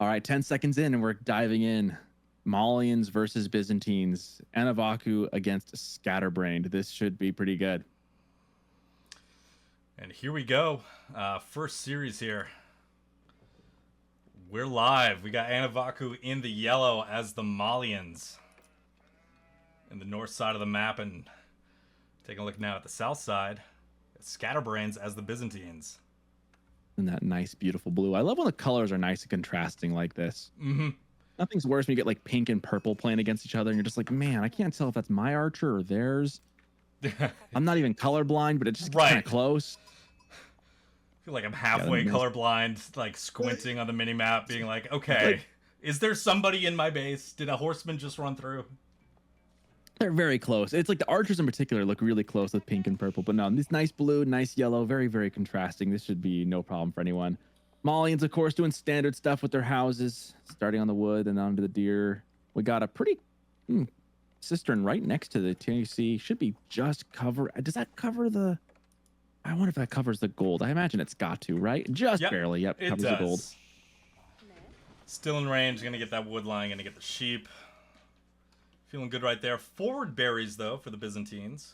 All right, 10 seconds in, and we're diving in. Malians versus Byzantines. Anovaku against Scatterbrained. This should be pretty good. And here we go. First series here. We're live. We got Anovaku in the yellow as the Malians in the north side of the map, and taking a look now at the south side, Scatterbrains as the Byzantines. And that nice, beautiful blue. I love when the colors are nice and contrasting like this. Mm-hmm. Nothing's worse when you get like pink and purple playing against each other, and you're just like, man, I can't tell if that's my archer or theirs. I'm not even colorblind, but it's just kind of close. I feel like I'm halfway colorblind, like squinting on the minimap, being like, okay, is there somebody in my base? Did a horseman just run through? They're very close. It's like the archers in particular look really close with pink and purple, but no, this nice blue, nice yellow, very, very contrasting. This should be no problem for anyone. Malians, of course, doing standard stuff with their houses, starting on the wood and onto the deer. We got a pretty cistern right next to the TC. Should be just cover. Does that cover the... I wonder if that covers the gold. I imagine it's got to, right? Just barely. Yep, covers the gold. Still in range. Gonna get that wood line. Gonna get the sheep. Feeling good right there. Forward berries, though, for the Byzantines.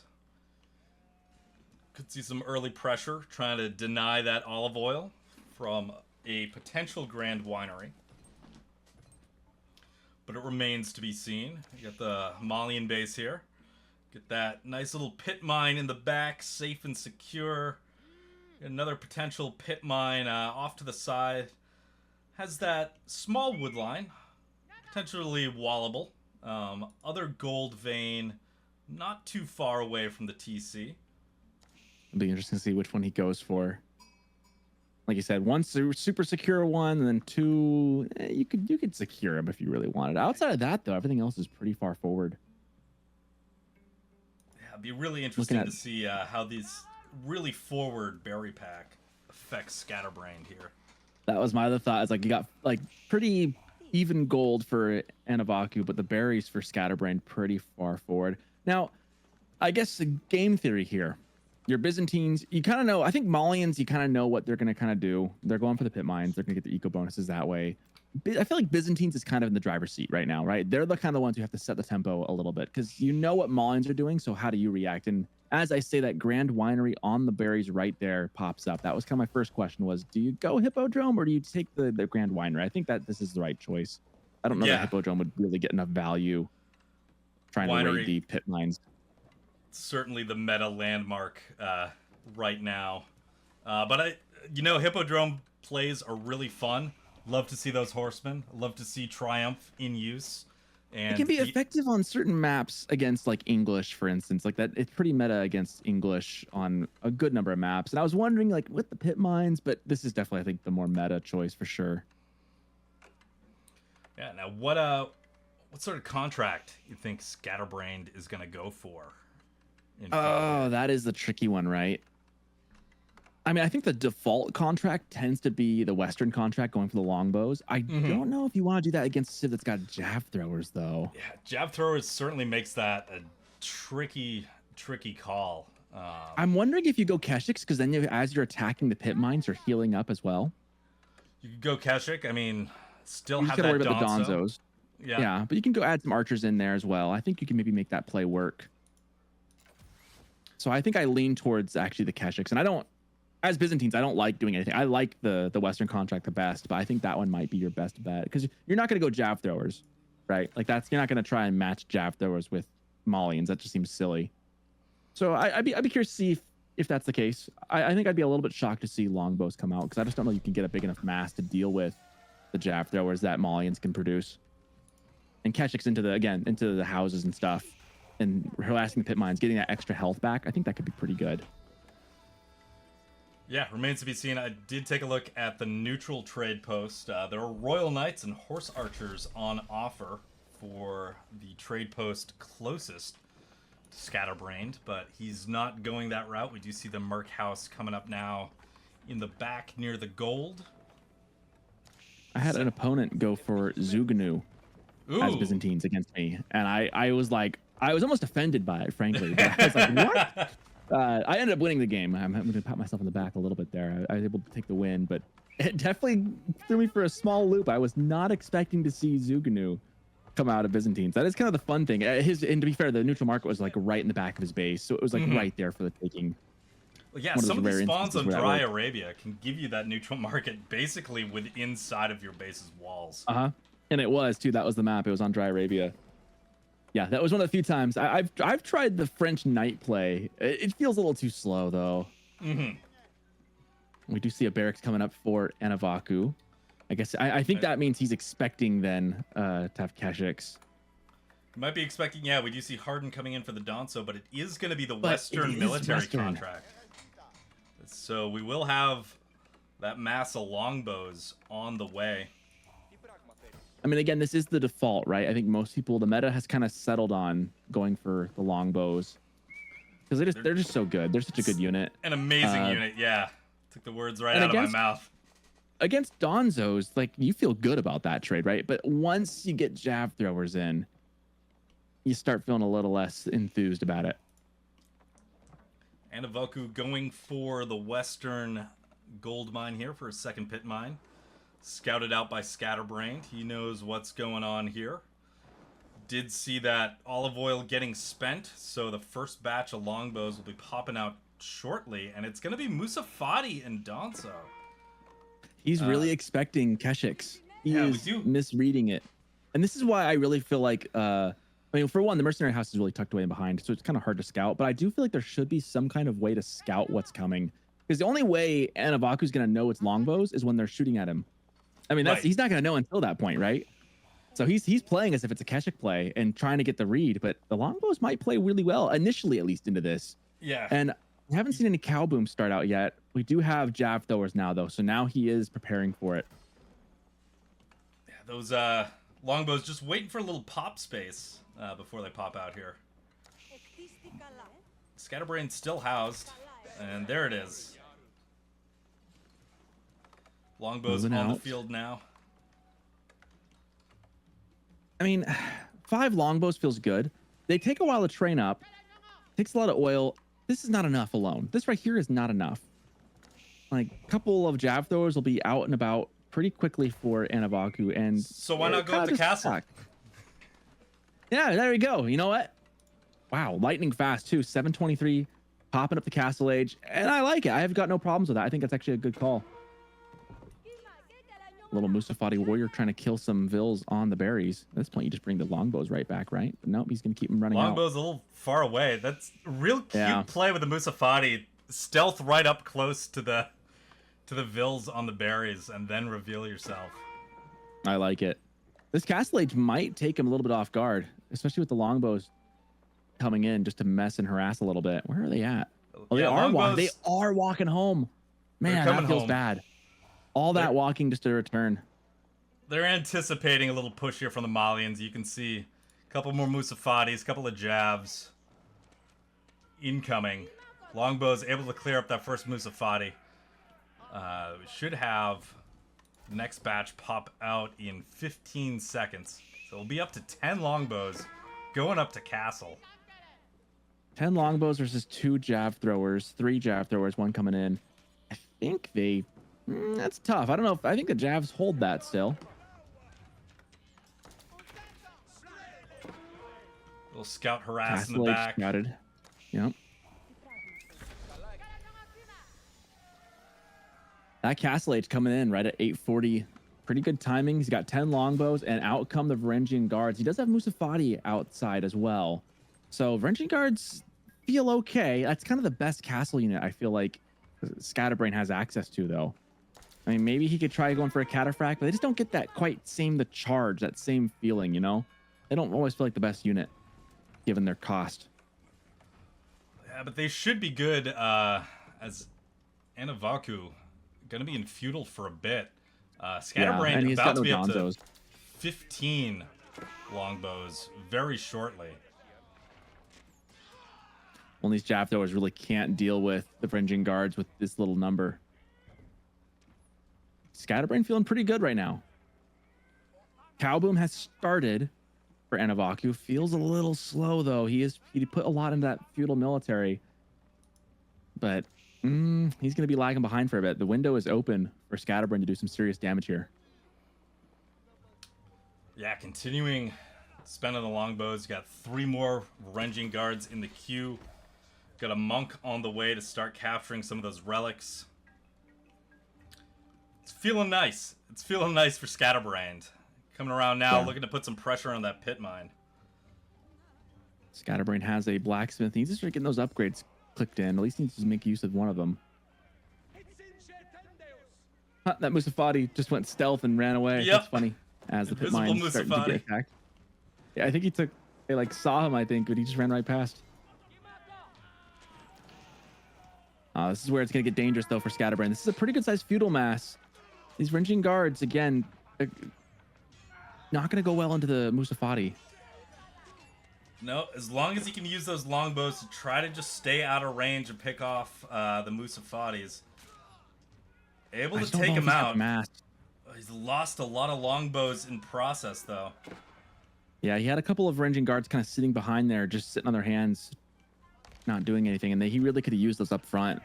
Could see some early pressure, trying to deny that olive oil from a potential grand winery. But it remains to be seen. You got the Malian base here. Get that nice little pit mine in the back, safe and secure. Another potential pit mine off to the side. Has that small wood line, potentially wallable. Other gold vein, not too far away from the TC. It'll be interesting to see which one he goes for. Like you said, one super secure one, and then two, you could secure him if you really wanted. Outside of that, though, everything else is pretty far forward. Yeah, it'd be really interesting to see how these really forward berry pack affects Scatterbrained here. That was my other thought. It's like you got like pretty even gold for Anovaku, but the berries for Scatterbrained pretty far forward. Now, I guess the game theory here, your Byzantines, you kind of know, I think Malians, you kind of know what they're going to kind of do. They're going for the pit mines. They're going to get the eco bonuses that way. I feel like Byzantines is kind of in the driver's seat right now, right? They're the kind of the ones who have to set the tempo a little bit because you know what Malians are doing, so how do you react? And as I say, that Grand Winery on the berries right there pops up. That was kind of my first question was, do you go Hippodrome or do you take the Grand Winery? I think that this is the right choice. I don't know that Hippodrome would really get enough value trying to raid the pit mines. Certainly the meta landmark right now. But Hippodrome plays are really fun. Love to see those horsemen. Love to see Triumph in use. And it can be effective on certain maps against like English, for instance, like that. It's pretty meta against English on a good number of maps. And I was wondering like with the pit mines, but this is definitely, I think, the more meta choice for sure. Yeah. Now, what sort of contract you think Scatterbrained is going to go for? Oh, that is the tricky one, right? I mean, I think the default contract tends to be the Western contract going for the longbows. I don't know if you want to do that against a civ that's got jab throwers, though. Yeah, jab throwers certainly makes that a tricky call. I'm wondering if you go Keshiks, because then as you're attacking the pit mines, you're healing up as well. You could go Keshik. I mean, still you have just that worry about the Donzos. Yeah, but you can go add some archers in there as well. I think you can maybe make that play work. So I think I lean towards actually the Keshiks, and I don't. As Byzantines, I don't like doing anything. I like the Western contract the best, but I think that one might be your best bet because you're not going to go jab throwers, right? Like you're not going to try and match jab throwers with Malians. That just seems silly. So I'd be curious to see if that's the case. I think I'd be a little bit shocked to see longbows come out because I just don't know you can get a big enough mass to deal with the jab throwers that Malians can produce. And Keshiks into the houses and stuff, and harassing the pit mines, getting that extra health back. I think that could be pretty good. Yeah, remains to be seen. I did take a look at the neutral trade post. There are Royal Knights and Horse Archers on offer for the trade post closest to Scatterbrained, but he's not going that route. We do see the Merc House coming up now in the back near the gold. I had an opponent go for Zuganu as Byzantines against me, and I was almost offended by it, frankly. But I was like, what? I ended up winning the game. I'm going to pat myself on the back a little bit there. I was able to take the win, but It definitely threw me for a small loop. I was not expecting to see Zuganu come out of Byzantines. That is kind of the fun thing. And to be fair, the neutral market was like right in the back of his base, so it was like right there for the taking. Well, yeah, some of these spawns on Dry Arabia can give you that neutral market basically inside of your base's walls. And it was too. That was the map. It was on Dry Arabia. Yeah, that was one of the few times I've tried the French knight play. It feels a little too slow though. We do see a barracks coming up for Anovaku. I guess I think that means he's expecting then to have Keshiks. You might be expecting, yeah, we do see Harden coming in for the Danzo, but it is going to be the Western military contract. So we will have that mass of longbows on the way. I mean, again, this is the default, right? I think most people, the meta has kind of settled on going for the longbows because they're just so good. They're such a good unit. An amazing unit, yeah. Took the words right out of my mouth. Against Donzos, like, you feel good about that trade, right? But once you get jab throwers in, you start feeling a little less enthused about it. Anovaku going for the western gold mine here for a second pit mine. Scouted out by Scatterbrained. He knows what's going on here. Did see that olive oil getting spent, so the first batch of longbows will be popping out shortly, and it's going to be Musafati and Danzo. He's really expecting Keshiks. He is misreading it. And this is why I really feel like, I mean, for one, the mercenary house is really tucked away behind, so it's kind of hard to scout, but I do feel like there should be some kind of way to scout what's coming. Because the only way Anovaku's going to know it's longbows is when they're shooting at him. I mean, he's not going to know until that point, right? So he's playing as if it's a Keshik play and trying to get the read, but the longbows might play really well, initially at least, into this. Yeah. And we haven't seen any cow boom start out yet. We do have jav throwers now, though, so now he is preparing for it. Yeah, those longbows just waiting for a little pop space before they pop out here. Scatterbrained still housed, and there it is. Longbows on the field now. I mean, 5 longbows feels good. They take a while to train up. Takes a lot of oil. This is not enough alone. This right here is not enough. Like, a couple of jav throwers will be out and about pretty quickly for Anovaku, and so why not go up the castle? Yeah, there we go. You know what? Wow, lightning fast too. 723, popping up the castle age, and I like it. I have got no problems with that. I think that's actually a good call. Little Musafati warrior trying to kill some vills on the berries. At this point, you just bring the longbows right back, right? But nope, he's going to keep them running out. Longbows a little far away. That's a real cute play with the Musafati. Stealth right up close to the vills on the berries, and then reveal yourself. I like it. This castle age might take him a little bit off guard, especially with the longbows coming in just to mess and harass a little bit. Where are they at? Oh, they are walking home. Man, that feels bad. All that walking just to return. They're anticipating a little push here from the Malians. You can see a couple more Musafatis, a couple of jabs incoming. Longbows able to clear up that first Musafati. We should have the next batch pop out in 15 seconds. So we'll be up to 10 longbows going up to castle. 10 longbows versus 2 jav throwers, 3 jav throwers, 1 coming in. I think they... that's tough. I don't know if I think the Javs hold that still. Little scout harass in the back. Scouted. Yep. That Castle Age coming in right at 840. Pretty good timing. He's got 10 longbows, and out come the Varangian guards. He does have Musafati outside as well. So Varangian guards feel okay. That's kind of the best castle unit I feel like Scatterbrained has access to, though. I mean, maybe he could try going for a cataphract, but they just don't get that quite the charge, that same feeling, you know? They don't always feel like the best unit, given their cost. Yeah, but they should be good as Anovaku. Going to be in feudal for a bit. Scatterbrained about to be up to 15 longbows very shortly. Well, these jav throwers really can't deal with the Varangian guards with this little number. Scatterbrained feeling pretty good right now. Cowboom has started for Anovaku. Feels a little slow though. He put a lot into that feudal military, but he's going to be lagging behind for a bit. The window is open for Scatterbrained to do some serious damage here. Yeah, continuing spending the longbows. Got 3 more Ranging Guards in the queue. Got a monk on the way to start capturing some of those relics. It's feeling nice. It's feeling nice for Scatterbrained. Coming around now, looking to put some pressure on that pit mine. Scatterbrained has a blacksmith. He needs to start getting those upgrades clicked in. At least he needs to make use of one of them. Huh, that Musafati just went stealth and ran away. Yep. That's funny. As the pit mine starting to get attacked. Yeah, I think they like saw him, I think, but he just ran right past. This is where it's going to get dangerous, though, for Scatterbrained. This is a pretty good-sized feudal mass. These Ranging Guards, again, not going to go well into the Musafati. No, as long as he can use those longbows to try to just stay out of range and pick off the Musafatis. Able to take him out. He's lost a lot of longbows in process, though. Yeah, he had a couple of Ranging Guards kind of sitting behind there, just sitting on their hands, not doing anything, and he really could have used those up front.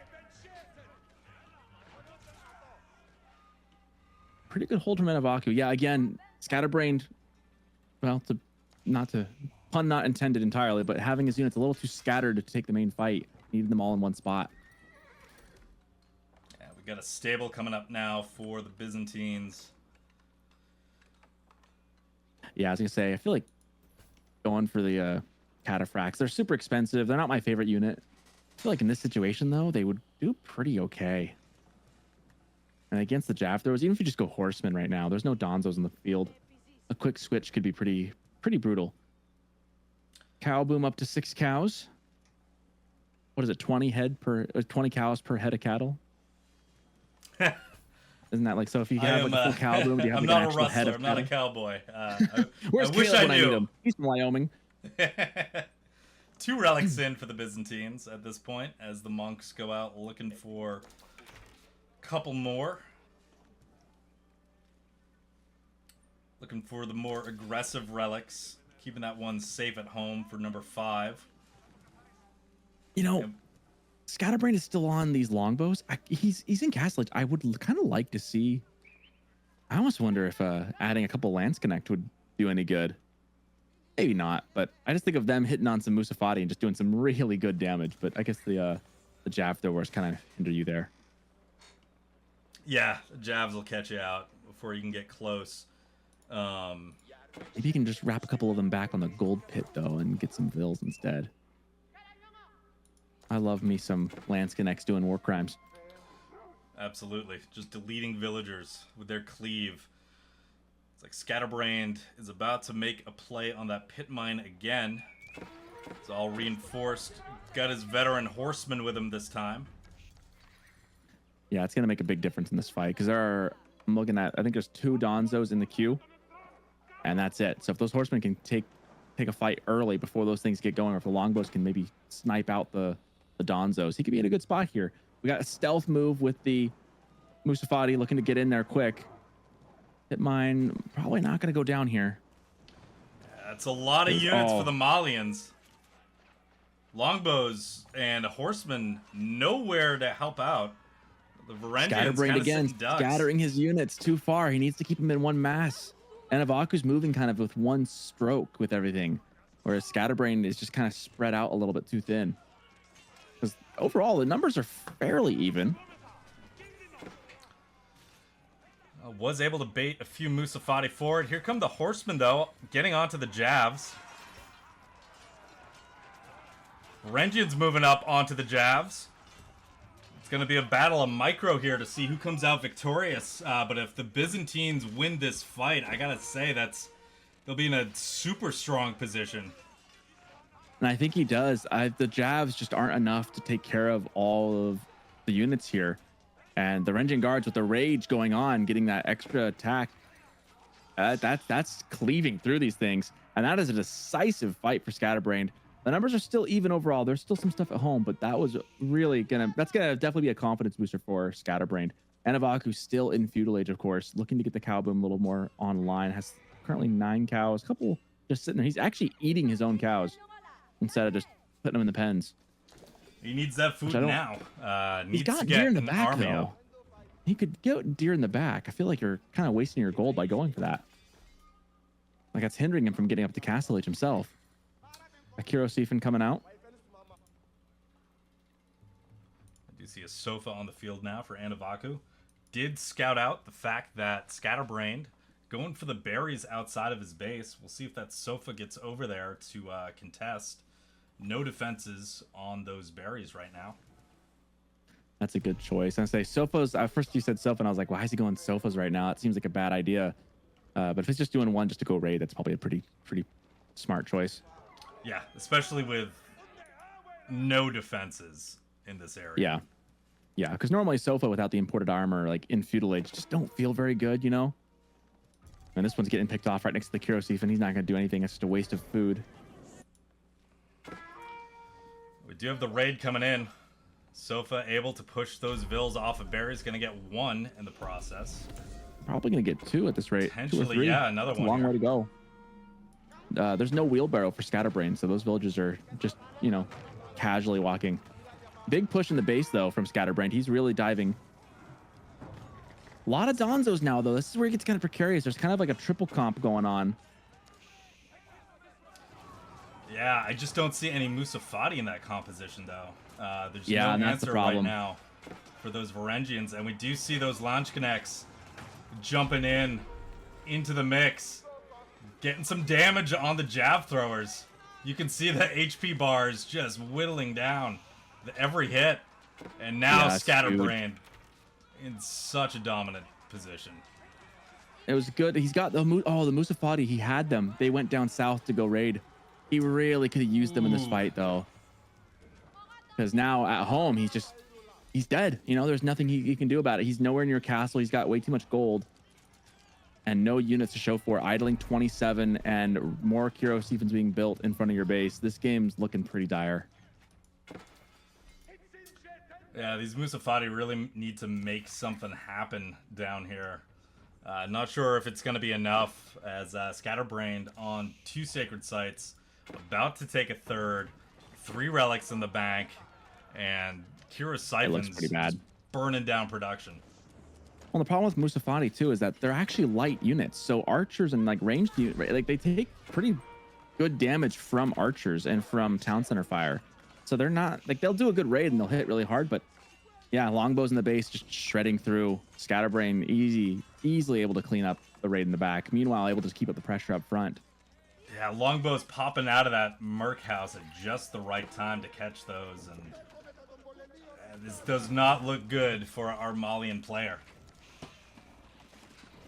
Pretty good hold from Anovaku. Yeah, again, Scatterbrained, well, pun not intended entirely, but having his units a little too scattered to take the main fight. Needed them all in one spot. Yeah, we got a stable coming up now for the Byzantines. Yeah, I was going to say, I feel like going for the cataphracts. They're super expensive. They're not my favorite unit. I feel like in this situation, though, they would do pretty okay. And against the Jav throwers, even if you just go horsemen right now, there's no Donzos in the field. A quick switch could be pretty brutal. Cow boom up to 6 cows. What is it? 20 cows per head of cattle. Isn't that like so? If you have like a full cow boom, do you have like an actual head of I'm not a cowboy. Where's I wish Caleb I when knew. need him? He's from Wyoming. 2 relics in for the Byzantines at this point, as the monks go out looking for a couple more. Looking for the more aggressive relics, keeping that one safe at home for number 5. You know, Scatterbrained is still on these longbows. He's in Castlage. I would kind of like to see. I almost wonder if adding a couple Lance Connect would do any good. Maybe not, but I just think of them hitting on some Musafati and just doing some really good damage. But I guess the Jav throwers kind of hinder you there. Yeah, the Javs will catch you out before you can get close. Maybe you can just wrap a couple of them back on the gold pit though and get some vills instead. I love me some Lance Connects doing war crimes. Absolutely. Just deleting villagers with their cleave. It's like Scatterbrained is about to make a play on that pit mine again. It's all reinforced. Got his veteran horseman with him this time. Yeah, it's going to make a big difference in this fight because I'm looking at, I think there's 2 Donzos in the queue, and that's it. So if those horsemen can take a fight early before those things get going, or if the longbows can maybe snipe out the Donzos, he could be in a good spot here. We got a stealth move with the Musafati looking to get in there quick. Hit mine, probably not going to go down here. That's a lot of units for the Malians. Longbows and horsemen nowhere to help out. The Varangians Scatterbrained again, scattering his units too far. He needs to keep them in one mass. And Anovaku's moving kind of with one stroke with everything, whereas Scatterbrained is just kind of spread out a little bit too thin. Because overall, the numbers are fairly even. Was able to bait a few Musafati forward. Here come the horsemen, though, getting onto the Javs. Varangians moving up onto the Javs. It's going to be a battle of micro here to see who comes out victorious. But if the Byzantines win this fight, I gotta say they'll be in a super strong position. And I think he does. The Javs just aren't enough to take care of all of the units here. And the Ranging Guards with the rage going on, getting that extra attack, that's cleaving through these things. And that is a decisive fight for Scatterbrained. The numbers are still even overall. There's still some stuff at home, but that was really that's gonna definitely be a confidence booster for Scatterbrained. Anovaku still in feudal age, of course, looking to get the cow boom a little more online. Has currently 9 cows, a couple just sitting there. He's actually eating his own cows instead of just putting them in the pens. He needs that food now. He's got deer in the back though. He could get deer in the back. I feel like you're kind of wasting your gold by going for that. Like that's hindering him from getting up to Castle Age himself. Akiro Siphon coming out. I do see a Sofa on the field now for Anovaku. Did scout out the fact that Scatterbrained going for the berries outside of his base. We'll see if that Sofa gets over there to contest. No defenses on those berries right now. That's a good choice. I say Sofas. At first you said Sofa, and I was like, why is he going Sofas right now? It seems like a bad idea. But if he's just doing one just to go raid, that's probably a pretty smart choice. Yeah, especially with no defenses in this area. Yeah. Yeah, because normally Sofa without the imported armor, like in Feudal Age, just don't feel very good, you know? And this one's getting picked off right next to the Kirosif, and he's not going to do anything. It's just a waste of food. We do have the raid coming in. Sofa able to push those vills off of berries. Going to get one in the process. Probably going to get two at this rate. Potentially, 2 or 3. yeah, another It's one. A long way to go. There's no wheelbarrow for Scatterbrained, so those villagers are just, you know, casually walking. Big push in the base, though, from Scatterbrained. He's really diving. A lot of Donzos now, though. This is where it gets kind of precarious. There's kind of like a triple comp going on. Yeah, I just don't see any Musafati in that composition, though. There's Yeah, no and that's the answer right problem. now for those Varangians. And we do see those launch connects jumping into the mix. Getting some damage on the jab throwers. You can see the HP bars just whittling down every hit. And now Yeah, Scatterbrained in such a dominant position. It was good. He's got the Musafati. He had them. They went down south to go raid. He really could have used them in this fight, though. Because now at home, he's dead. You know, there's nothing he can do about it. He's nowhere near castle. He's got way too much gold. And no units to show for it. Idling 27 and more Kiro Stephens being built in front of your base. This game's looking pretty dire. Yeah, these Musafati really need to make something happen down here. Not sure if it's going to be enough, as Scatterbrained on 2 sacred sites, about to take a third, 3 relics in the bank, and Kira Siphons pretty bad. burning down production. Well, the problem with Musafati too is that they're actually light units. So archers and like ranged units, like they take pretty good damage from archers and from town center fire. So they're not like they'll do a good raid and they'll hit really hard, but yeah, longbows in the base just shredding through. Scatterbrained easily able to clean up the raid in the back. Meanwhile, able to keep up the pressure up front. Yeah, longbows popping out of that Merc house at just the right time to catch those, and this does not look good for our Malian player.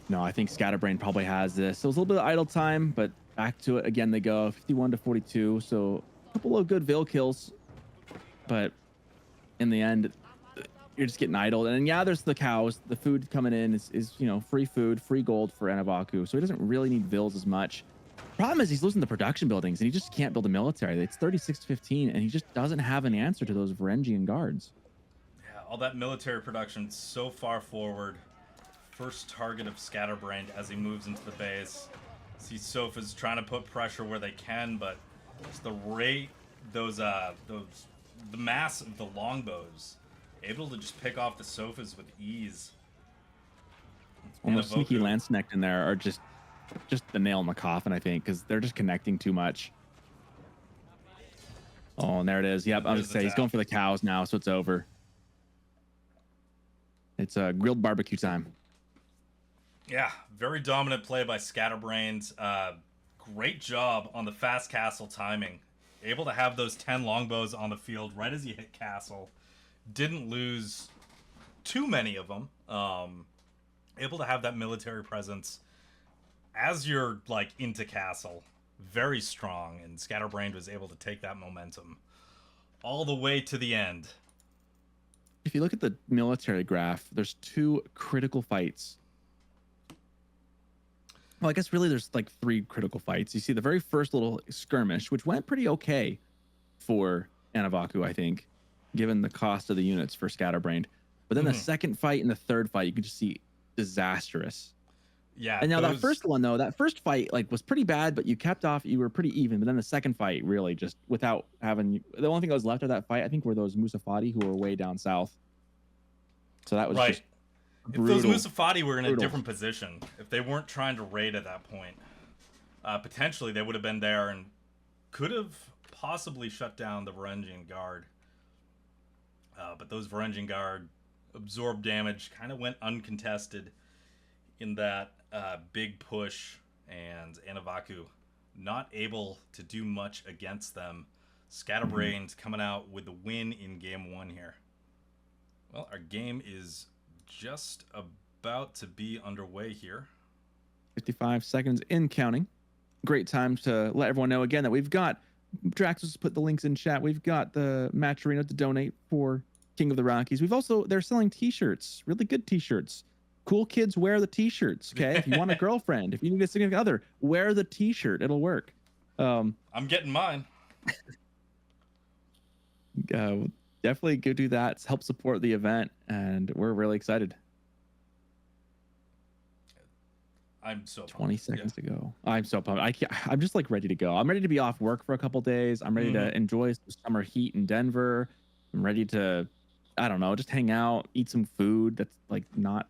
No, I think Scatterbrained probably has this. So it was a little bit of idle time, but back to it again they go. 51 to 42. So a couple of good Veil kills, but in the end, you're just getting idled. And yeah, there's the cows. The food coming in is you know, free food, free gold for Anovaku. So he doesn't really need Vils as much. Problem is he's losing the production buildings and he just can't build a military. It's 36 to 15 and he just doesn't have an answer to those Varangian guards. Yeah, all that military production so far forward. First target of Scatterbrained as he moves into the base. See Sofa's trying to put pressure where they can, but just the rate, the mass of the longbows, able to just pick off the Sofas with ease. Almost sneaky Lanceneck in there are just the nail in the coffin, I think, because they're just connecting too much. Oh, and there it is. Yep, I was gonna say he's going for the cows now, so it's over. It's a grilled barbecue time. Yeah, very dominant play by Scatterbrained. Great job on the fast castle timing. Able to have those 10 longbows on the field right as you hit castle. Didn't lose too many of them. Able to have that military presence as you're like into castle. Very strong, and Scatterbrained was able to take that momentum all the way to the end. If you look at the military graph, there's 2 critical fights. Well, I guess really there's like 3 critical fights. You see the very first little skirmish, which went pretty okay for Anovaku, I think, given the cost of the units for Scatterbrained. But then the second fight and the third fight, you could just see disastrous. Yeah. And now that first one, though, that first fight like was pretty bad, but you kept off. You were pretty even. But then the second fight, really, just without having the only thing that was left of that fight, I think, were those Musafati who were way down south. So that was just If those Musafati were in a different position, if they weren't trying to raid at that point, potentially they would have been there and could have possibly shut down the Varangian Guard. But those Varangian Guard absorbed damage, kind of went uncontested in that big push, and Anovaku not able to do much against them. Scatterbrained coming out with the win in game 1 here. Well, our game is just about to be underway here. 55 seconds in counting. Great time to let everyone know again that we've got, Drax just put the links in chat, we've got the match arena to donate for King of the Rockies. We've also, they're selling t-shirts, really good t-shirts. Cool kids wear the t-shirts, okay? If you want a girlfriend, if you need a significant other, wear the t-shirt, it'll work. I'm getting mine. Definitely go do that, help support the event, and we're really excited. I'm so pumped. 20 seconds to go. I'm so pumped. I'm just like ready to go. I'm ready to be off work for a couple days. I'm ready to enjoy some summer heat in Denver. I'm ready to, I don't know, just hang out, eat some food that's like not,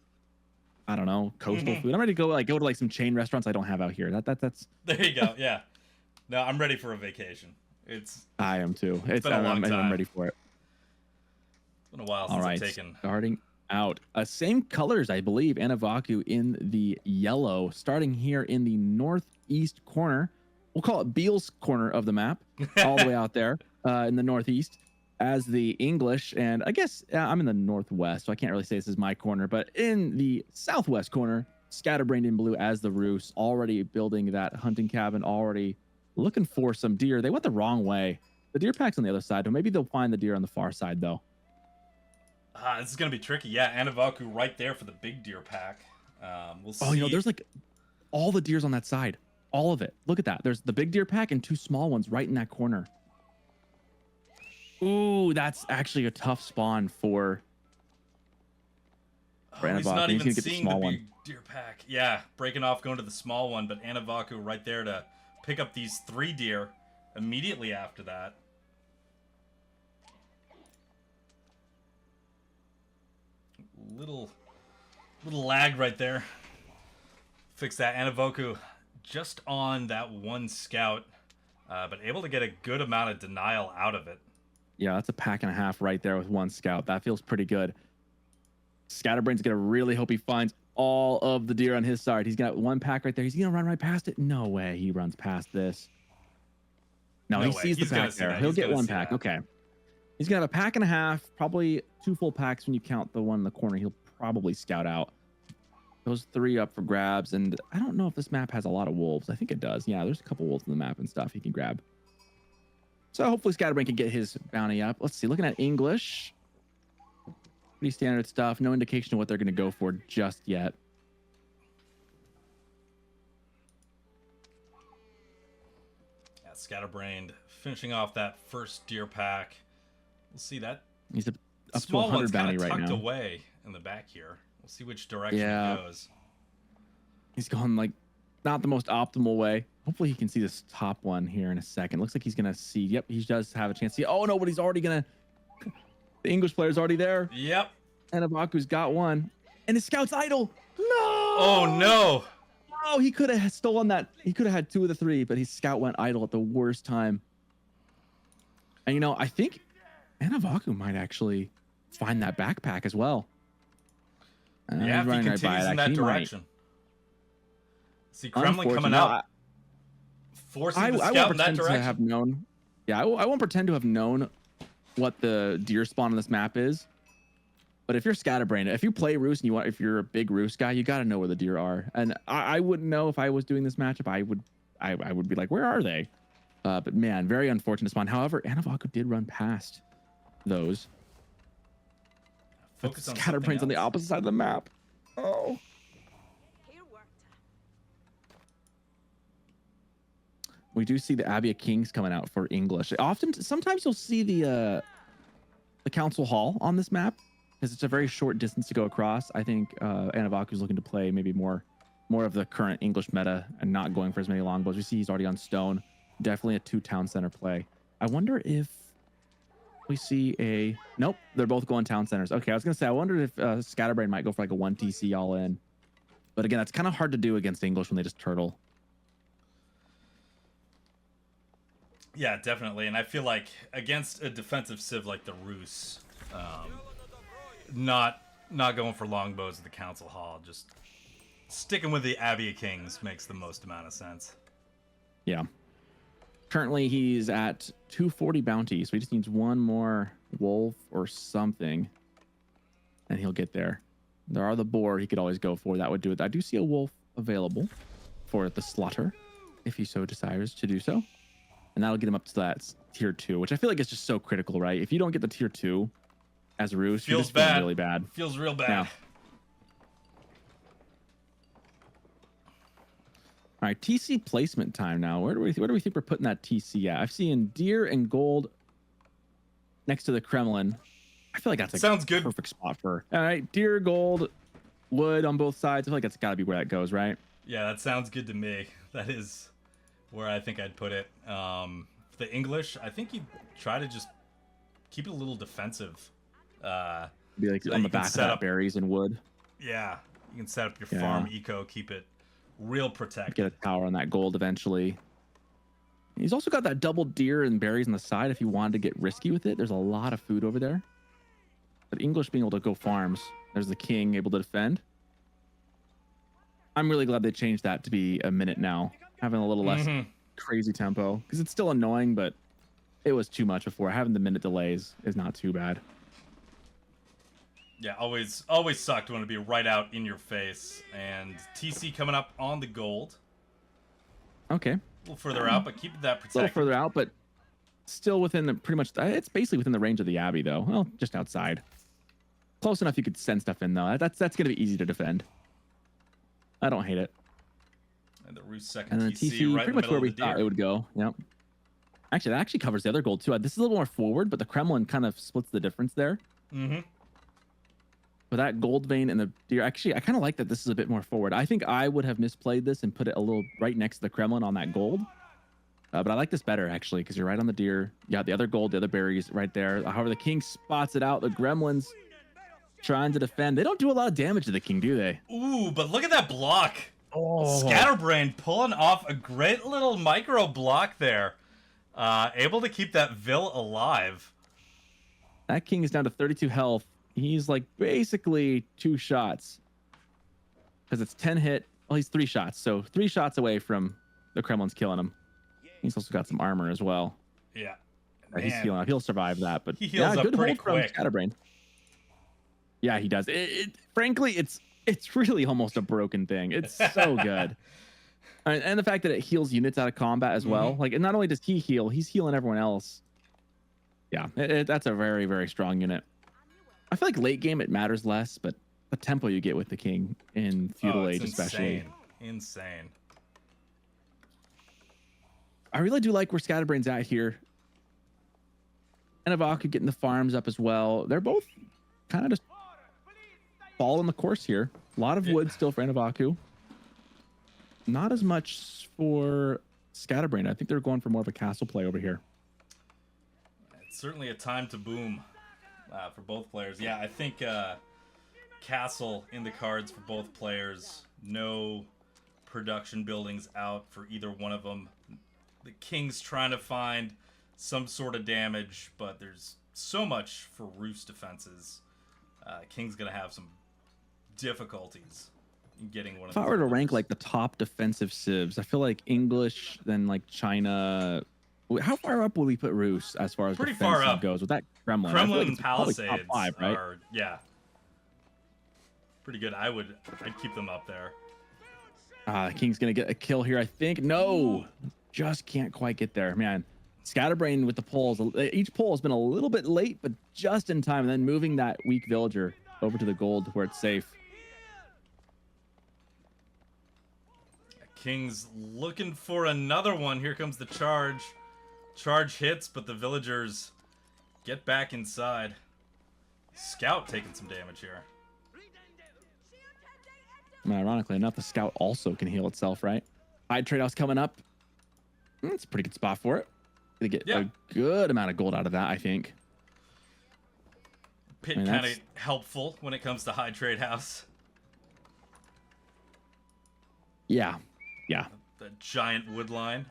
I don't know, coastal food. I'm ready to go to like some chain restaurants I don't have out here. That's there you go. Yeah. No, I'm ready for a vacation. I am too. It's been a long time. I'm ready for it. It's been a while since I've taken. Starting out. Same colors, I believe. Anovaku in the yellow. Starting here in the northeast corner. We'll call it Beale's corner of the map. All the way out there in the northeast. As the English, and I guess I'm in the northwest, so I can't really say this is my corner. But in the southwest corner, Scatterbrained in blue as the Roos. Already building that hunting cabin. Already looking for some deer. They went the wrong way. The deer pack's on the other side, but maybe they'll find the deer on the far side, though. This is going to be tricky. Yeah, Anovaku right there for the big deer pack. We'll see. Oh, you know, there's like all the deers on that side. All of it. Look at that. There's the big deer pack and 2 small ones right in that corner. Ooh, that's actually a tough spawn for Anovaku. He's not even seeing the big deer pack. Yeah, breaking off, going to the small one, but Anovaku right there to pick up these 3 deer immediately after that. Little lag right there. Fix that. Anovaku just on that 1 scout, but able to get a good amount of denial out of it. Yeah, that's a pack and a half right there with 1 scout. That feels pretty good. Scatterbrained's gonna really hope he finds all of the deer on his side. He's got 1 pack right there. He's gonna run right past it. No way he runs past this. No, he sees the pack there. He'll get 1 pack. Okay. He's gonna have a pack and a half, probably 2 full packs when you count the one in the corner. He'll probably scout out. Those 3 up for grabs, and I don't know if this map has a lot of wolves. I think it does. Yeah, there's a couple wolves in the map and stuff he can grab. So hopefully Scatterbrained can get his bounty up. Let's see. Looking at English, pretty standard stuff. No indication of what they're going to go for just yet. Yeah, Scatterbrained finishing off that first deer pack. We'll see that. He's up to 100 bounty right now. Tucked away in the back here. We'll see which direction he goes. He's going like not the most optimal way. Hopefully he can see this top one here in a second. Looks like he's gonna see. Yep, he does have a chance to see. Oh no, but he's already gonna. The English player's already there. Yep. And Anovaku's got 1, and his scout's idle. No. Oh no. Oh, he could have stolen that. He could have had 2 of the 3, but his scout went idle at the worst time. And you know, I think Anovaku might actually find that backpack as well. Yeah, if he continues in that direction. See Kremlin coming out, forcing the scout in that direction. Have known, yeah, I won't pretend to have known what the deer spawn on this map is. But if you're Scatterbrained, if you play Roos and if you're a big Roos guy, you got to know where the deer are. And I wouldn't know if I was doing this matchup. I would be like, where are they? But man, very unfortunate spawn. However, Anovaku did run past those. Focus on Scatterbrained's on the opposite side of the map. Oh. We do see the Abbey of Kings coming out for English. Sometimes you'll see the Council Hall on this map because it's a very short distance to go across. I think Anovaku's looking to play maybe more of the current English meta and not going for as many longbows. We see he's already on stone. Definitely a 2 town center play. I wonder if We see a nope. They're both going town centers. Okay, I was gonna say I wondered if Scatterbrained might go for like a 1 TC all in, but again, that's kind of hard to do against English when they just turtle. Yeah, definitely. And I feel like against a defensive civ like the Rus, not going for longbows at the Council Hall, just sticking with the Abbey of Kings makes the most amount of sense. Yeah. Currently, he's at 240 bounty, so he just needs one more wolf or something, and he'll get there. There are the boar he could always go for. That would do it. I do see a wolf available for the slaughter, if he so desires to do so. And that'll get him up to that tier 2, which I feel like is just so critical, right? If you don't get the tier 2 as Rus, you're just feeling really bad. Feels real bad. Yeah. All right, TC placement time now. Where do we think we're putting that TC at? I've seen deer and gold next to the Kremlin. I feel like that's sounds good. Perfect spot for. All right, deer, gold, wood on both sides. I feel like that's got to be where that goes, right? Yeah, that sounds good to me. That is where I think I'd put it. The English, I think you'd try to just keep it a little defensive. Be like on the back of that berries and wood. Yeah, you can set up your farm eco, keep it real protected. Get a tower on that gold eventually. He's also got that double deer and berries on the side if you wanted to get risky with it. There's a lot of food over there. But English being able to go farms. There's the king able to defend. I'm really glad they changed that to be a minute now. Having a little less crazy tempo. Because it's still annoying, but it was too much before. Having the minute delays is not too bad. Yeah, always sucked when it'd be right out in your face. And TC coming up on the gold. Okay. A little further out, but keep that protected. A little further out, but still within the pretty much. It's basically within the range of the Abbey, though. Well, just outside. Close enough you could send stuff in, though. That's going to be easy to defend. I don't hate it. And the Rus second and then TC right pretty much where we thought it would go. Yep. Actually, that actually covers the other gold, too. This is a little more forward, but the Kremlin kind of splits the difference there. Mm-hmm. With that gold vein and the deer, actually, I kind of like that this is a bit more forward. I think I would have misplayed this and put it a little right next to the Kremlin on that gold. But I like this better, actually, because you're right on the deer. You got the other gold, the other berries right there. However, the king spots it out. The gremlins trying to defend. They don't do a lot of damage to the king, do they? Ooh, but look at that block. Oh. Scatterbrained pulling off a great little micro block there. Able to keep that Vil alive. That king is down to 32 health. He's like basically 2 shots. Because it's 10 hit. Well, he's 3 shots. So 3 shots away from the Kremlin's killing him. He's also got some armor as well. Yeah. He's healing up. He'll survive that. But he heals up good pretty hold from quick. Scatterbrained. Yeah, he does. Frankly, it's really almost a broken thing. It's so good. And the fact that it heals units out of combat as well. Like, not only does he heal, he's healing everyone else. Yeah, that's a very, very strong unit. I feel like late game it matters less, but the tempo you get with the king in feudal age, especially. Insane. I really do like where Scatterbrain's at here. Anovaku getting the farms up as well. They're both kind of just following the course here. A lot of wood still for Anovaku. Not as much for Scatterbrained. I think they're going for more of a castle play over here. It's certainly a time to boom for both players. Yeah, I think castle in the cards for both players. No production buildings out for either one of them. The king's trying to find some sort of damage, but there's so much for Rus defenses. King's going to have some difficulties in getting one of those. If I were to rank like the top defensive civs, I feel like English, then like China. How far up will we put Rus as far as pretty defense far up goes with that Kremlin? Kremlin like and Palisades top 5, right? yeah, pretty good. I'd keep them up there. The king's gonna get a kill here, I think. No, just can't quite get there, man. Scatterbrained with the pulls. Each pull has been a little bit late, but just in time, and then moving that weak villager over to the gold where it's safe. King's looking for another one. Here comes the charge. Charge hits, but the villagers get back inside. Scout taking some damage here. And ironically enough, the scout also can heal itself, right? Hide trade house coming up. It's a pretty good spot for it. Gonna get a good amount of gold out of that, I think. pit kind of helpful when it comes to high trade house. Yeah. Yeah. The giant wood line.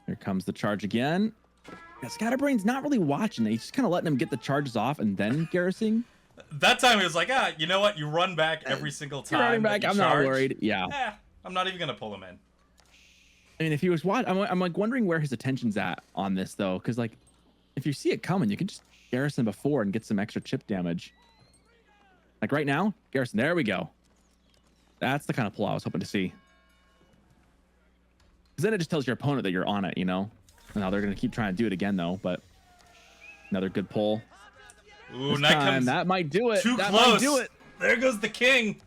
Here comes the charge again. Yeah, Scatterbrained's not really watching it. He's just kind of letting him get the charges off and then garrisoning. That time he was like, you know what? You run back every single time. Running back, I'm not worried. Yeah. I'm not even going to pull him in. I mean, if he was watching, I'm like wondering where his attention's at on this, though. Because, like, if you see it coming, you can just garrison before and get some extra chip damage. Like right now, garrison. There we go. That's the kind of pull I was hoping to see. Because then it just tells your opponent that you're on it, you know? Now they're going to keep trying to do it again, though. But another good pull. Ooh, that might do it. Too that close. Might do it. There goes the king.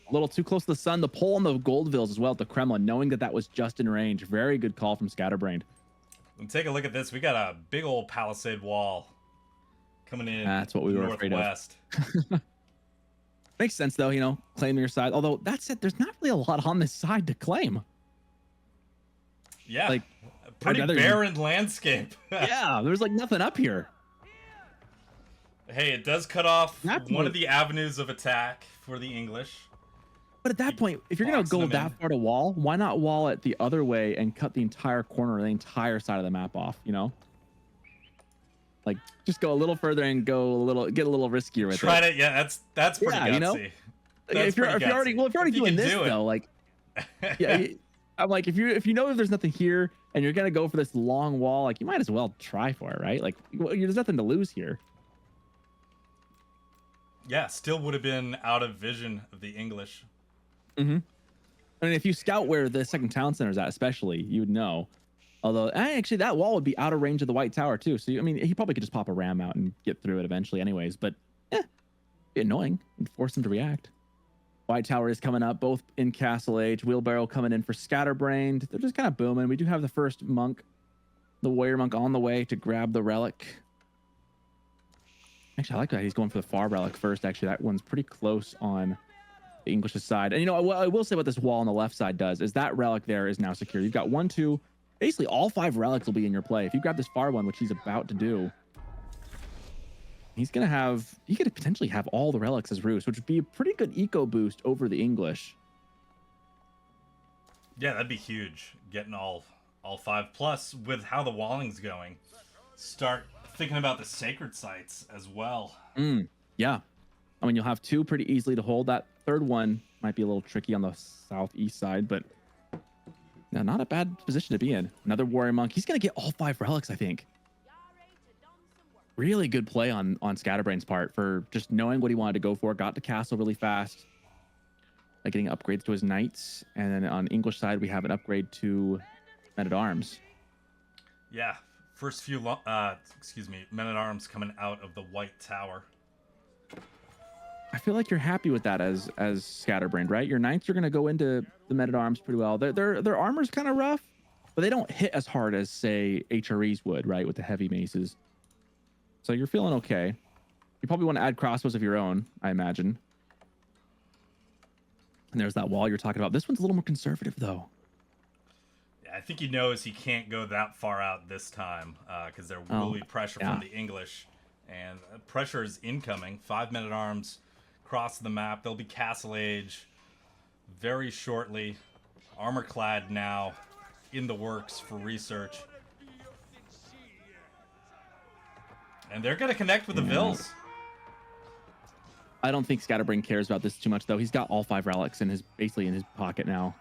A little too close to the sun. The pull on the Goldvilles as well at the Kremlin, knowing that that was just in range. Very good call from Scatterbrained. And take a look at this. We got a big old palisade wall coming in. That's what we were afraid of. Makes sense, though, you know, claim your side. Although, that said, there's not really a lot on this side to claim. Yeah. Like, a pretty barren landscape. Yeah, there's like nothing up here. Hey, it does cut off one of the avenues of attack for the English. But at that point, if you're going to go that far to wall, why not wall it the other way and cut the entire corner or the entire side of the map off, you know? Like, just go a little further and get a little riskier with it. Yeah, that's pretty gutsy. You know? If you're already doing this, though, like, yeah, I'm like, if you know there's nothing here and you're going to go for this long wall, like, you might as well try for it, right? Like, there's nothing to lose here. Yeah, still would have been out of vision of the English. Mm-hmm. I mean, if you scout where the second town center is at, especially, you would know. Although, actually, that wall would be out of range of the White Tower, too. So, I mean, he probably could just pop a ram out and get through it eventually anyways. But, be annoying and force him to react. White Tower is coming up, both in Castle Age. Wheelbarrow coming in for Scatterbrained. They're just kind of booming. We do have the first monk, the warrior monk, on the way to grab the relic. Actually, I like that he's going for the far relic first. Actually, that one's pretty close on the English's side. And, you know, I will say what this wall on the left side does is that relic there is now secure. You've got 1, 2, basically all 5 relics will be in your play. If you grab this far one, which he's about to do, he could potentially have all the relics as roost, which would be a pretty good eco boost over the English. Yeah, that'd be huge. Getting all 5. Plus, with how the walling's going, start thinking about the sacred sites as well. Yeah. I mean, you'll have 2 pretty easily to hold. That third one might be a little tricky on the southeast side, but no, not a bad position to be in. Another warrior monk. He's going to get all 5 relics, I think. Really good play on Scatterbrained's part for just knowing what he wanted to go for. Got to castle really fast. Like getting upgrades to his knights. And then on English side, we have an upgrade to men-at-arms. Yeah. First few, men-at-arms coming out of the White Tower. I feel like you're happy with that as Scatterbrained, right? Your knights are going to go into the men-at-arms pretty well. Their armor's kind of rough, but they don't hit as hard as, say, HREs would, right, with the heavy maces. So you're feeling okay. You probably want to add crossbows of your own, I imagine. And there's that wall you're talking about. This one's a little more conservative, though. I think he knows he can't go that far out this time because there will be pressure from the English. And pressure is incoming. 5 men-at-arms across the map. There'll be Castle Age very shortly. Armor-clad now in the works for research. And they're going to connect with the Vills. I don't think Scatterbrained cares about this too much, though. He's got all 5 relics basically in his pocket now.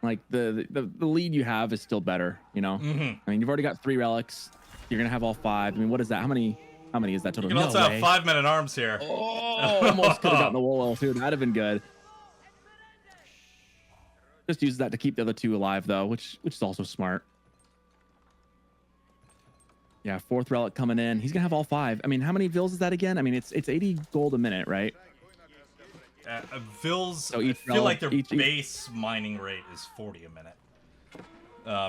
Like the lead you have is still better, you know. I mean, you've already got 3 relics. You're gonna have all 5. I mean, what is that? How many is that total? You can also have 5 men-at-arms here. Oh, almost could have gotten the wall too. That'd have been good. Just use that to keep the other 2 alive, though, which is also smart. Yeah, 4th relic coming in. He's gonna have all 5. I mean, how many Vills is that again? I mean, it's 80 gold a minute, right? Vills, so I feel like their base mining rate is 40 a minute.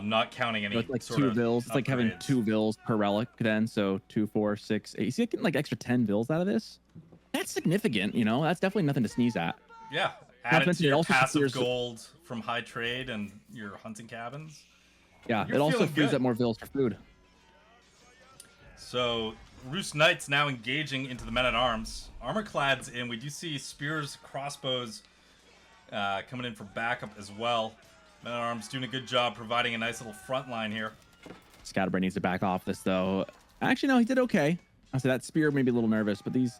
Not counting any it's like sort 2 of Vills. It's upgrades. like having 2 Vills per relic then. So 2, 4, 6, 8. See, I getting like extra 10 Vills out of this. That's significant, you know. That's definitely nothing to sneeze at. Yeah, add it to your passive gold from high trade and your hunting cabins. Yeah, it also frees up more Vills for food. So Roost Knights now engaging into the men-at-arms. Armor-clads in. We do see spears, crossbows coming in for backup as well. Men-at-arms doing a good job providing a nice little front line here. Scatterbrained needs to back off this, though. Actually, no, he did okay. I say that spear made me a little nervous, but these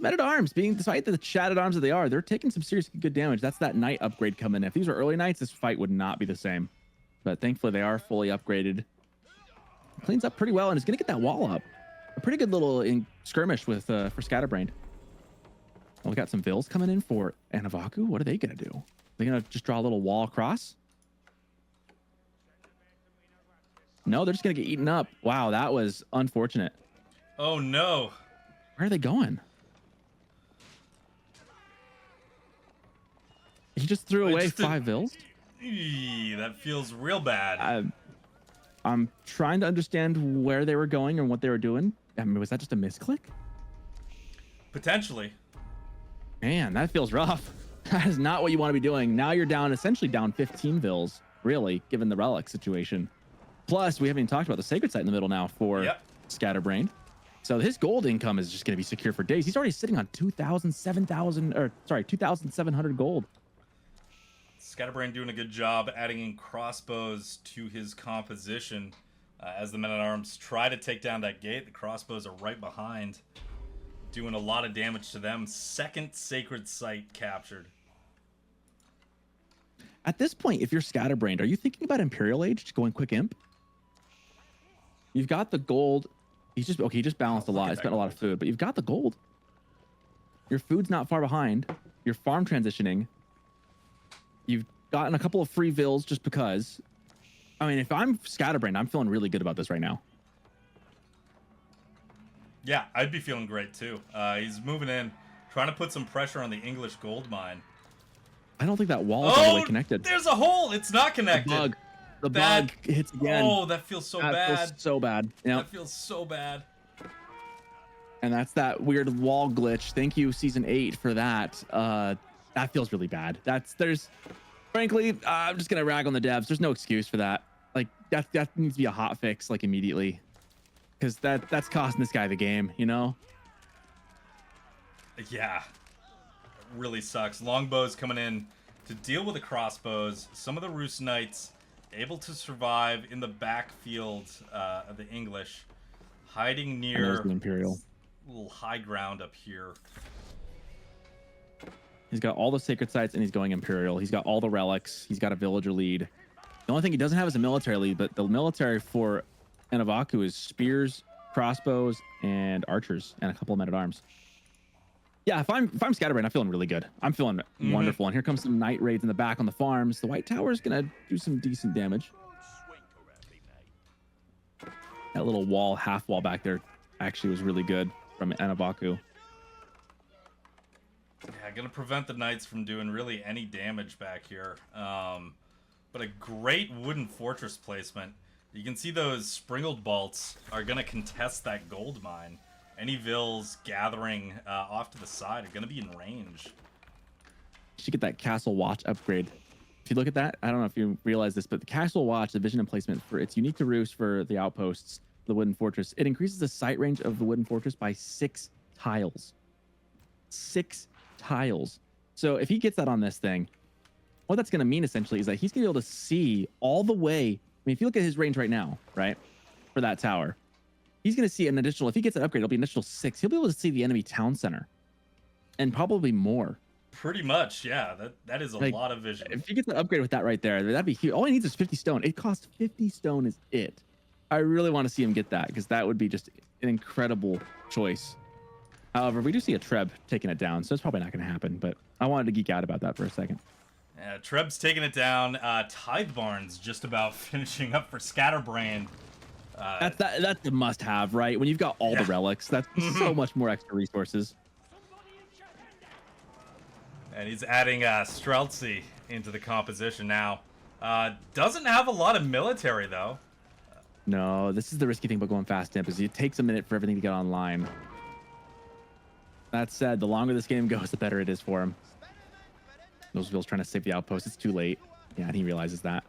men-at-arms, despite the shattered arms that they are, they're taking some seriously good damage. That's that knight upgrade coming in. If these were early knights, this fight would not be the same. But thankfully, they are fully upgraded. Cleans up pretty well, and is going to get that wall up. A pretty good little skirmish with for Scatterbrained. Oh, we got some vills coming in for Anovaku. What are they going to do? They're going to just draw a little wall across? No, they're just going to get eaten up. Wow, that was unfortunate. Oh, no. Where are they going? He just threw away 5 vills? That feels real bad. I'm trying to understand where they were going and what they were doing. I mean, was that just a misclick? Potentially. Man, that feels rough. That is not what you want to be doing. Now you're down, essentially down 15 vills, really, given the relic situation. Plus, we haven't even talked about the sacred site in the middle now for Scatterbrained. So his gold income is just going to be secure for days. He's already sitting on 2,700 gold. Scatterbrained doing a good job adding in crossbows to his composition. As the men-at-arms try to take down that gate, the crossbows are right behind, doing a lot of damage to them. Second sacred site captured. At this point, if you're Scatterbrained, are you thinking about Imperial Age, going quick imp? You've got the gold. He just balanced a lot. He spent a lot of food, but you've got the gold. Your food's not far behind. You're farm transitioning. You've gotten a couple of free vills just because. I mean, if I'm Scatterbrained, I'm feeling really good about this right now. Yeah, I'd be feeling great too. He's moving in, trying to put some pressure on the English gold mine. I don't think that wall is all the way connected. There's a hole. It's not connected. The bug hits again. Oh, that feels so bad. That feels so bad. Yep. That feels so bad. And that's that weird wall glitch. Thank you, Season 8, for that. That feels really bad. Frankly, I'm just gonna rag on the devs. There's no excuse for that. Like that needs to be a hot fix, like immediately, because that's costing this guy the game. You know? Yeah, it really sucks. Longbows coming in to deal with the crossbows. Some of the Roost Knights able to survive in the backfield of the English, hiding near the Imperial. Little high ground up here. He's got all the sacred sites and he's going Imperial. He's got all the relics. He's got a villager lead. The only thing he doesn't have is a military lead, but the military for Anovaku is spears, crossbows, and archers, and a couple of men-at-arms. Yeah, if I'm Scatterbrained, I'm feeling really good. I'm feeling wonderful. And here comes some night raids in the back on the farms. The White Tower is gonna do some decent damage. That little wall, half wall back there, actually was really good from Anovaku. Yeah, gonna prevent the knights from doing really any damage back here. But a great wooden fortress placement. You can see those sprinkled bolts are gonna contest that gold mine. Any vills gathering off to the side are gonna be in range. You should get that castle watch upgrade. If you look at that, I don't know if you realize this, but the castle watch, the vision and placement, it's unique to Roost for the outposts, the wooden fortress. It increases the sight range of the wooden fortress by 6 tiles. 6 tiles. So if he gets that on this thing, what that's going to mean essentially is that he's going to be able to see all the way. I mean, if you look at his range right now, right, for that tower, he's going to see an additional, if he gets an upgrade, it'll be an additional 6. He'll be able to see the enemy town center and probably more. Pretty much, yeah. That is a lot of vision. If you get the upgrade with that right there, that'd be huge. All he needs is 50 stone. It costs 50 stone is it. I really want to see him get that because that would be just an incredible choice. However, we do see a Treb taking it down, so it's probably not going to happen, but I wanted to geek out about that for a second. Yeah, Treb's taking it down. Tithe Barn's just about finishing up for Scatterbrained. That's the must-have, right? When you've got all the relics, that's so much more extra resources. And he's adding Streltsy into the composition now. Doesn't have a lot of military, though. No, this is the risky thing about going fast imp, is it takes a minute for everything to get online. That said, the longer this game goes, the better it is for him. Noseville's trying to save the outpost. It's too late. Yeah, and he realizes that.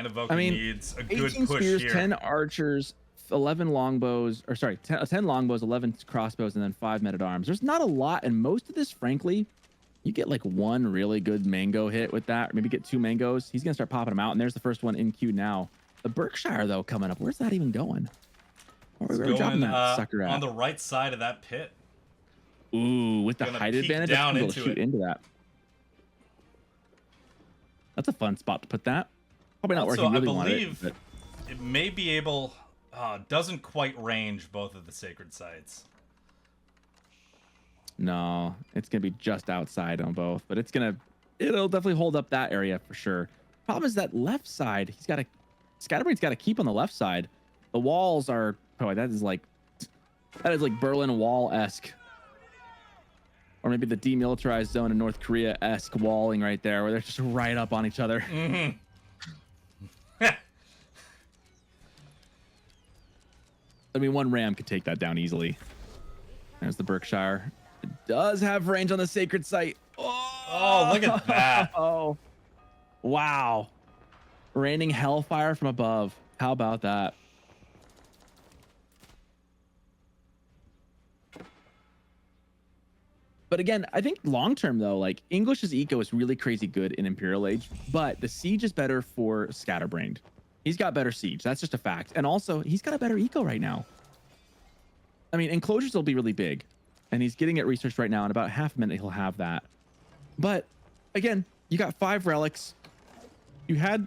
Anovaku needs a good 18 push spears, here. 10 archers, 11 longbows, or sorry, 10 longbows, 11 crossbows, and then 5 men-at-arms. There's not a lot, and most of this, frankly, you get like one really good mango hit with that, or maybe get 2 mangoes. He's gonna start popping them out, and there's the first one in queue now. The Berkshire, though, coming up. Where's that even going? Where are we dropping that sucker at? On the right side of that pit. Ooh, with the height advantage, down it's into shoot into that. That's a fun spot to put that. Probably not also, where he really I believe wanted it, it may be able, doesn't quite range both of the sacred sites. No, it's gonna be just outside on both, but it'll definitely hold up that area for sure. Problem is that left side, Scatterbrained's got to keep on the left side. The walls are, that is like Berlin Wall-esque, or maybe the demilitarized zone in North Korea-esque walling right there, where they're just right up on each other. Mm-hmm. I mean, one ram could take that down easily. There's the Berkshire. It does have range on the sacred site. Oh, look at that. Oh, wow. Raining hellfire from above. How about that? But again, I think long term though, like English's eco is really crazy good in Imperial Age, but the siege is better for Scatterbrained. He's got better siege. That's just a fact. And also, he's got a better eco right now. I mean, enclosures will be really big, and he's getting it researched right now. In about half a minute, he'll have that. But again, you got 5 relics. You had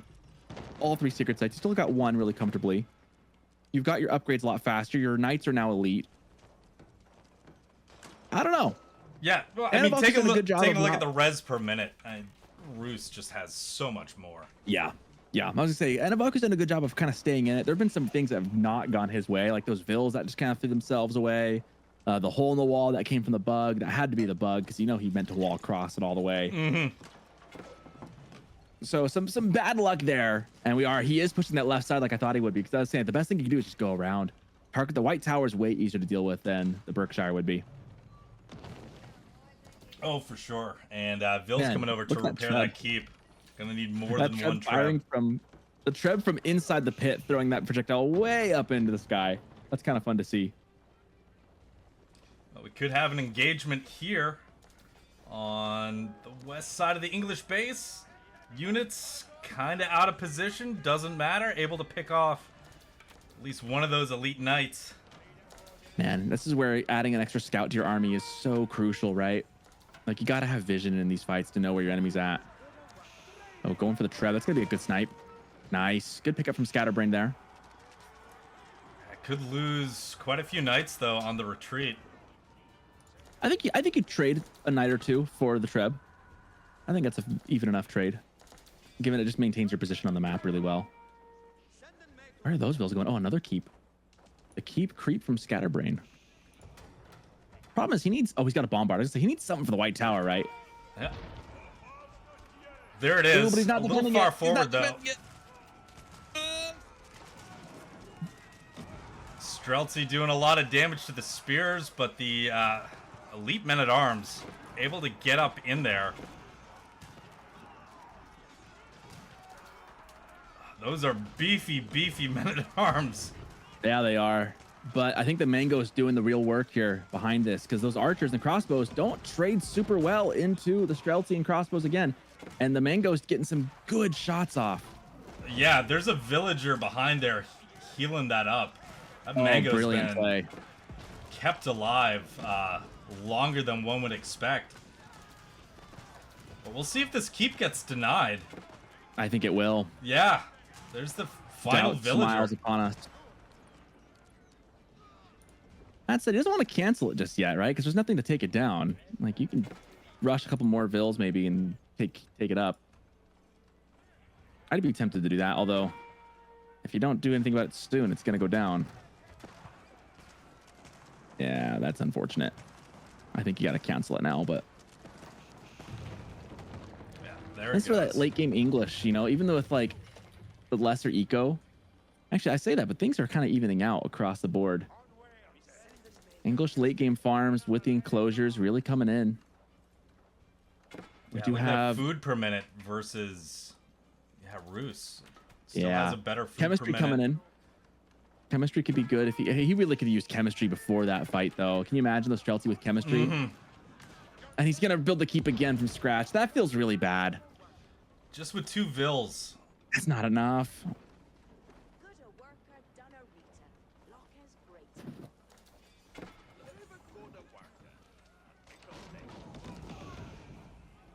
all 3 secret sites. You still got 1 really comfortably. You've got your upgrades a lot faster. Your knights are now elite. I don't know. Yeah, well, I mean, take a look at the res per minute. Roos just has so much more. Yeah. Yeah, I was gonna say, Anovaku's done a good job of kind of staying in it. There have been some things that have not gone his way, like those vills that just kind of threw themselves away. The hole in the wall that came from the bug, that had to be the bug, because you know he meant to wall cross it all the way. Mm-hmm. So some bad luck there, and he is pushing that left side like I thought he would be, because I was saying the best thing you can do is just go around. The White Tower is way easier to deal with than the Berkshire would be. Oh, for sure. And Vill's coming over to repair that keep. Gonna need more than one firing from the Treb from inside the pit, throwing that projectile way up into the sky. That's kind of fun to see. Well, we could have an engagement here on the west side of the English base. Units kind of out of position, doesn't matter. Able to pick off at least one of those elite knights. Man, this is where adding an extra scout to your army is so crucial, right? Like, you gotta have vision in these fights to know where your enemy's at. Oh, going for the Treb. That's gonna be a good snipe. Nice. Good pickup from Scatterbrained there. I could lose quite a few knights though on the retreat. I think you trade a knight or 2 for the Treb. I think that's an even enough trade, given it just maintains your position on the map really well. Where are those bills going? Oh, another keep. The keep creep from Scatterbrained. Problem is he's got a bombard. So he needs something for the White Tower, right? Yeah. There it is. But he's not a little far forward, though. Streltsy doing a lot of damage to the spears, but the elite men-at-arms able to get up in there. Those are beefy, beefy men-at-arms. Yeah, they are. But I think the Mango is doing the real work here behind this, because those archers and crossbows don't trade super well into the Streltsy and crossbows again. And the Mango's getting some good shots off. Yeah, there's a villager behind there healing that up. That Mango's brilliant been play. kept alive longer than one would expect. But we'll see if this keep gets denied. I think it will. Yeah, there's the final Doubt villager. smiles upon us. That said, he doesn't want to cancel it just yet, right? Because there's nothing to take it down. Like, you can rush a couple more vills maybe and take it up. I'd be tempted to do that, although if you don't do anything about it soon, it's going to go down. Yeah, that's unfortunate. I think you got to cancel it now, but Yeah, there it thanks for goes. that late game English, you know, even though with like the lesser eco. Actually, I say that, but things are kind of evening out across the board. English late game farms with the enclosures really coming in. We do look at that have food per minute versus Roos. Still has a better food chemistry per coming minute. in. Chemistry could be good if he really could have used chemistry before that fight though. Can you imagine the Streltsy with chemistry? And he's gonna build the keep again from scratch. That feels really bad. Just with 2 Vils. That's not enough.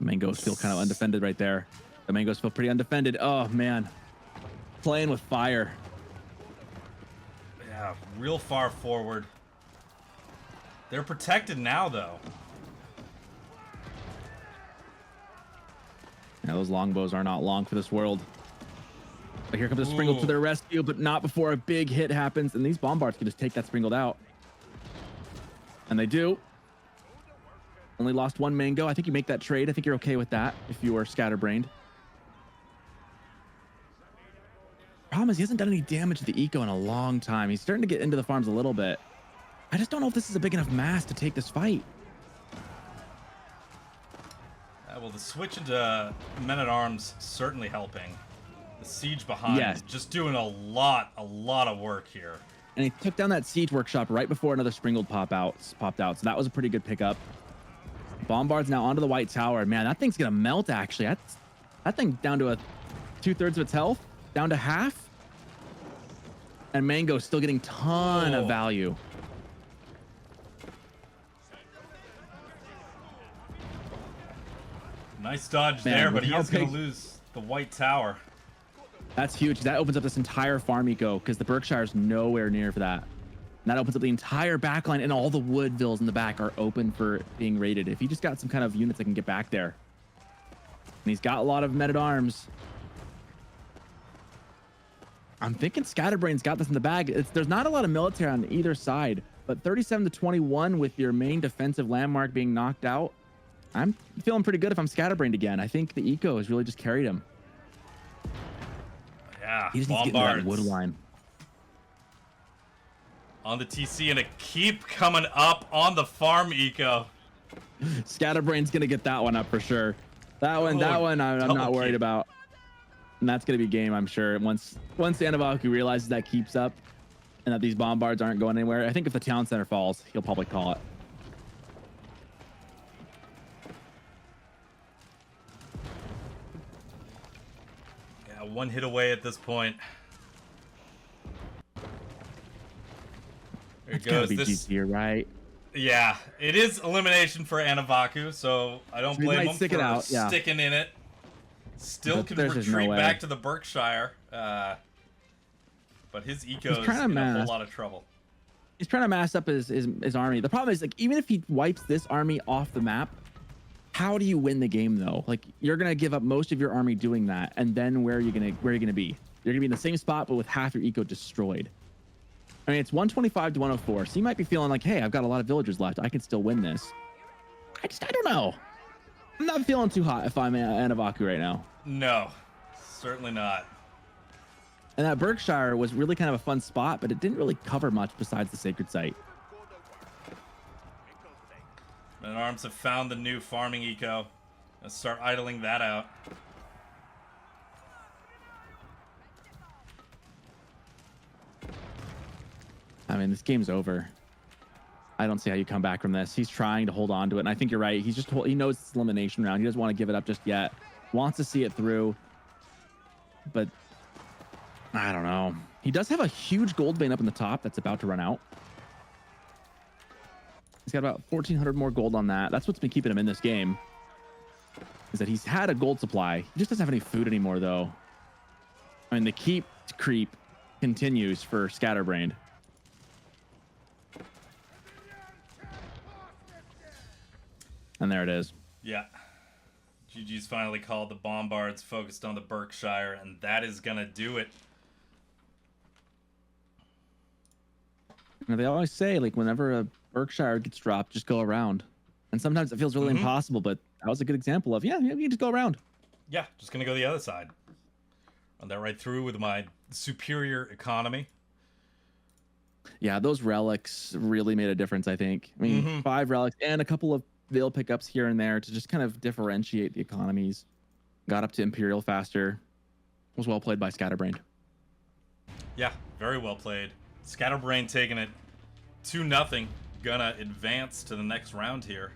Mangoes feel kind of undefended right there. The mangoes feel pretty undefended. Oh man, playing with fire. Yeah, real far forward. They're protected now, though. Yeah, those longbows are not long for this world. But here comes a Springled to their rescue, but not before a big hit happens, and these bombards can just take that Springled out. And they do. Only lost 1 mango. I think you make that trade. I think you're okay with that if you are Scatterbrained. Problem is he hasn't done any damage to the eco in a long time. He's starting to get into the farms a little bit. I just don't know if this is a big enough mass to take this fight. Well, the switch into men-at-arms certainly helping. The siege behind just doing a lot of work here. And he took down that siege workshop right before another Springled popped out. So that was a pretty good pickup. Bombard's now onto the white tower. Man, that thing's gonna melt actually. That thing down to 2/3 of its health, down to half. And Mango's still getting ton of value. Nice dodge there, but he is gonna lose the white tower. That's huge. That opens up this entire farm eco because the Berkshire's nowhere near for that. And that opens up the entire backline, and all the wood vills in the back are open for being raided. If he just got some kind of units that can get back there. And he's got a lot of men-at-arms. I'm thinking Scatterbrain's got this in the bag. There's not a lot of military on either side, but 37-21 with your main defensive landmark being knocked out. I'm feeling pretty good if I'm Scatterbrained again. I think the eco has really just carried him. Yeah, he just needs to get into that wood line. On the TC, and a keep coming up on the farm eco. Scatterbrain's gonna get that one up for sure. That one I'm not worried about. And that's gonna be game, I'm sure. Once Anovaku realizes that keeps up and that these bombards aren't going anywhere, I think if the town center falls, he'll probably call it. Yeah, 1 hit away at this point. There it goes. Be GG, right? Yeah, it is elimination for Anovaku, so I don't blame him for sticking in it. Still can retreat back to the Berkshire, but his eco is in a whole lot of trouble. He's trying to mass up his army. The problem is, like, even if he wipes this army off the map, how do you win the game though? Like, you're gonna give up most of your army doing that, and then where are you gonna be? You're gonna be in the same spot, but with half your eco destroyed. I mean, it's 125-104, so you might be feeling like, hey, I've got a lot of villagers left. I can still win this. I don't know. I'm not feeling too hot if I'm Anovaku right now. No, certainly not. And that Berkshire was really kind of a fun spot, but it didn't really cover much besides the sacred site. Men-at-arms have found the new farming eco. Let's start idling that out. I mean, this game's over. I don't see how you come back from this. He's trying to hold on to it, and I think you're right. He knows it's elimination round. He doesn't want to give it up just yet. Wants to see it through, but I don't know. He does have a huge gold vein up in the top that's about to run out. He's got about 1,400 more gold on that. That's what's been keeping him in this game, is that he's had a gold supply. He just doesn't have any food anymore, though. I mean, the keep creep continues for Scatterbrained. And there it is. Yeah. GG's finally called. The bombards focused on the Berkshire, and that is going to do it. You know, they always say, like, whenever a Berkshire gets dropped, just go around. And sometimes it feels really impossible, but that was a good example of, yeah, you can just go around. Yeah, just going to go the other side. Run that right through with my superior economy. Yeah, those relics really made a difference, I think. I mean, 5 relics and a couple of Veil pickups here and there to just kind of differentiate the economies. Got up to Imperial faster. was well played by Scatterbrained. Yeah, very well played. Scatterbrained taking it 2-0. Gonna advance to the next round here.